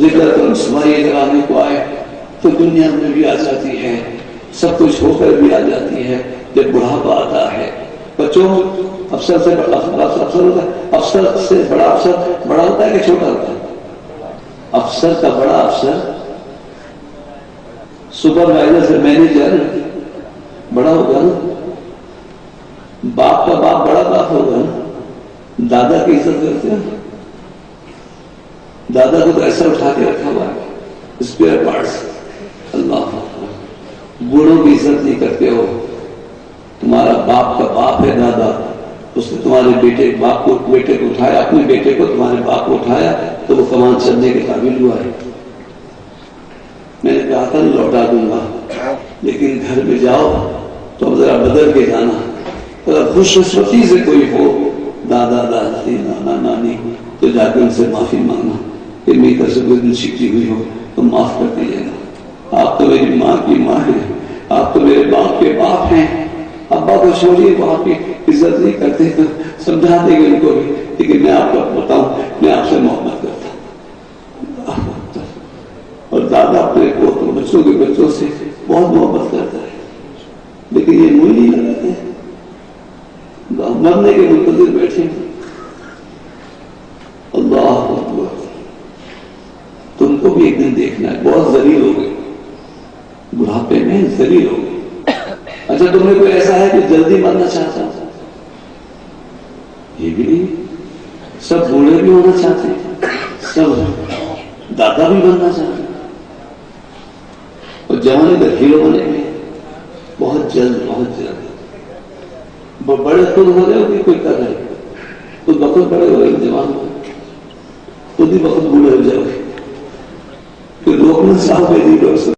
ذکر تو رسوائی اگر آنے کو آئے تو دنیا میں بھی آ جاتی ہے، سب کچھ ہو کر بھی آ جاتی ہے۔ جب بڑھاپا آتا ہے بچوں افسر سے بڑا افسر ہوتا ہے، افسر سے بڑا افسر بڑا ہوتا ہے کہ چھوٹا ہوتا ہے؟ افسر کا بڑا افسر سپروائزر سے مینیجر بڑا ہوگا نا، باپ کا باپ بڑا باپ ہوگا نا، دادا کی عزت کرتے ہیں، دادا کو تو ایسا اٹھا کے رکھا ہوا ہے اسپیئر پارٹس، اللہ بوڑھوں کی عزت نہیں کرتے ہو۔ تمہارا باپ کا باپ ہے دادا، اس نے تمہارے بیٹے کو اٹھایا، اپنے بیٹے کو تمہارے باپ کو اٹھایا تو وہ کمان چلنے کے قابل ہوا ہے۔ میں نے کہا تھا لوٹا دوں گا، لیکن گھر میں جاؤ تو اب ذرا بدل کے جانا، اگر خوش قسمتی سے کوئی ہو دادا دادی نانا نانی تو جا کے ان سے معافی مانگنا کہ میری طرف سے کوئی دل شکتی ہوئی ہو تو معاف کر دیجیے گا۔ آپ تو میری ماں کی ماں ہیں، آپ تو میرے باپ کے باپ ہیں، ابا کو چھوڑیے وہ آپ کی عزت نہیں کرتے تو سمجھا دیں گے ان کو بھی، لیکن میں آپ کو بتاؤں میں آپ سے محبت کرتا ہوں، اور دادا اپنے پوتوں بچوں کے بچوں سے بہت محبت کرتا ہے، لیکن یہ منہ نہیں لگاتے، مرنے کے منتظر بیٹھے۔ اللہ اکبر، تم کو بھی ایک دن دیکھنا ہے، بہت ذلیل ہو گئے، بڑھاپے میں ذلیل ہو گئے۔ اچھا تم نے کوئی ایسا ہے کہ جلدی مرنا چاہتا؟ یہ بھی نہیں، سب بوڑھے بھی ہونا چاہتے ہیں، سب دادا بھی بننا چاہتے ہیں، اور جوانی کا ہیرو بنے میں بہت جلد بڑے خود ہو رہے ہو کہ کوئی کر رہے خود بخود بڑے ہو رہے جوان ہو، خود ہی بخود بوڑھے ہو جاؤ گے، کوئی روکنا چاہو گے نہیں روک سکتے۔